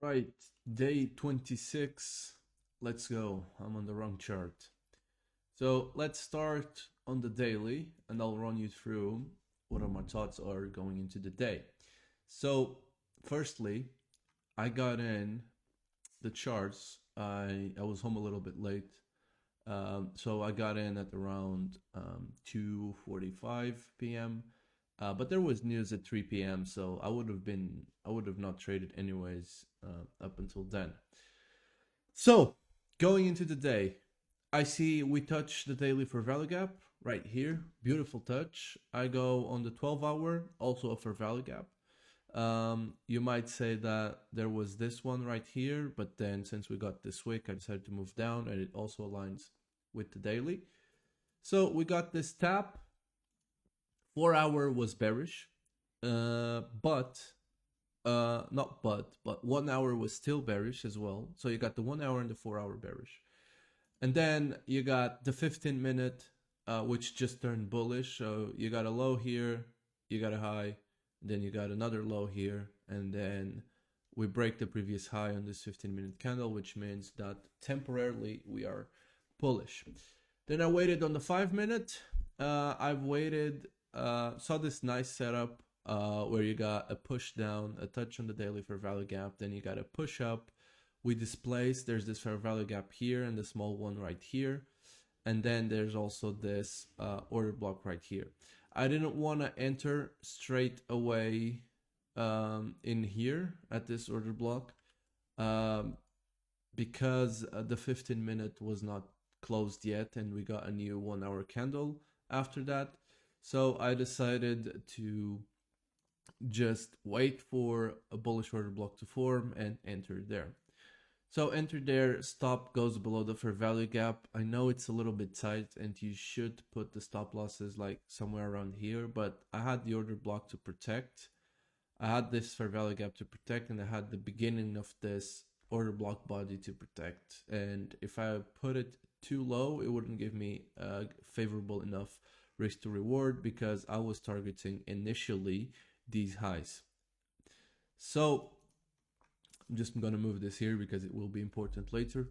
Right, day 26. Let's go. I'm on the wrong chart. So let's start on the daily and I'll run you through what are my thoughts are going into the day. So, firstly, I got in the charts. I was home a little bit late. So I got in at around 2:45 p.m. But there was news at 3 p.m. So I would have not traded anyways up until then. So going into the day, I see we touch the daily for value gap right here. Beautiful touch. I go on the 12-hour, also a fair value gap. You might say that there was this one right here, but then since we got this wick, I decided to move down and it also aligns with the daily. So we got this tap. 4 hour was bearish, but not but 1 hour was still bearish as well. So you got the 1 hour and the 4 hour bearish. And then you got the 15 minute, which just turned bullish. So you got a low here, you got a high, then you got another low here, and then we break the previous high on this 15-minute candle, which means that temporarily we are bullish. Then I waited on the 5 minute. I've waited, saw this nice setup where you got a push down, a touch on the daily fair value gap, then you got a push up. We displaced, there's this fair value gap here and the small one right here. And then there's also this order block right here. I didn't want to enter straight away in here at this order block because the 15-minute was not closed yet and we got a new 1 hour candle after that. So I decided to just wait for a bullish order block to form and enter there. So enter there, stop goes below the fair value gap. I know it's a little bit tight and you should put the stop losses like somewhere around here, but I had the order block to protect. I had this fair value gap to protect and I had the beginning of this order block body to protect. And if I put it too low, it wouldn't give me a favorable enough risk to reward because I was targeting initially these highs. So I'm just going to move this here because it will be important later.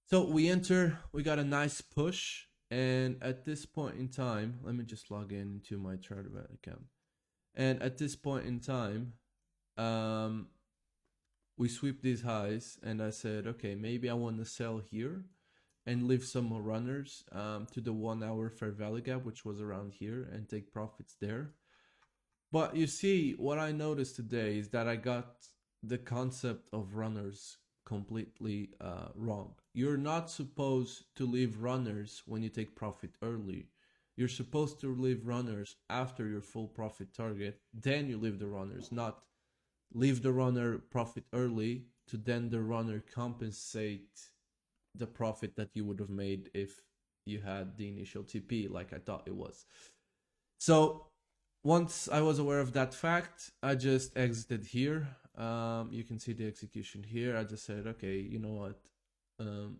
So we enter, we got a nice push. And at this point in time, let me just log in into my Chartbot account. And at this point in time, we sweep these highs and I said, okay, maybe I want to sell here and leave some more runners to the 1 hour fair value gap, which was around here, and take profits there. But you see, what I noticed today is that I got the concept of runners completely wrong. You're not supposed to leave runners when you take profit early. You're supposed to leave runners after your full profit target. Then you leave the runners, not leave the runner profit early to then the runner compensate the profit that you would have made if you had the initial TP like I thought it was. So once I was aware of that fact, I just exited here. You can see the execution here. I just said, okay, you know what?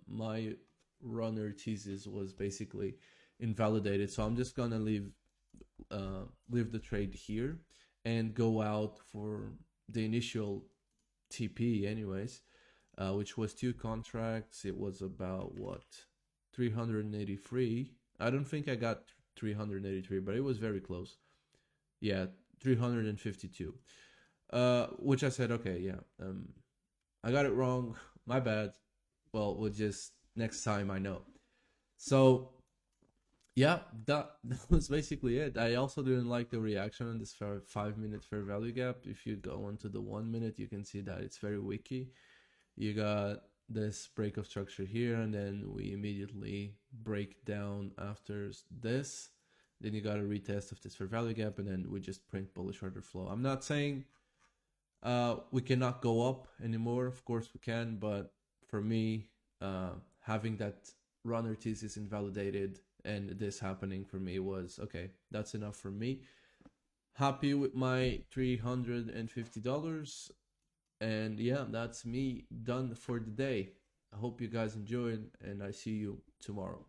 My runner thesis was basically invalidated. So I'm just gonna leave the trade here and go out for the initial TP anyways, which was 2 contracts. It was about what, 383. I don't think I got 383, but it was very close. Yeah, 352. Which I said, okay, yeah, I got it wrong. My bad. Well, we'll just next time I know. So yeah, that was basically it. I also didn't like the reaction on this 5 minute fair value gap. If you go onto the 1 minute, you can see that it's very wiki. You got this break of structure here, and then we immediately break down after this. Then you got a retest of this fair value gap, and then we just print bullish order flow. I'm not saying we cannot go up anymore. Of course we can, but for me, having that runner thesis invalidated and this happening for me was okay. That's enough for me. Happy with my $350, and yeah, that's me done for the day. I hope you guys enjoyed, and I see you tomorrow.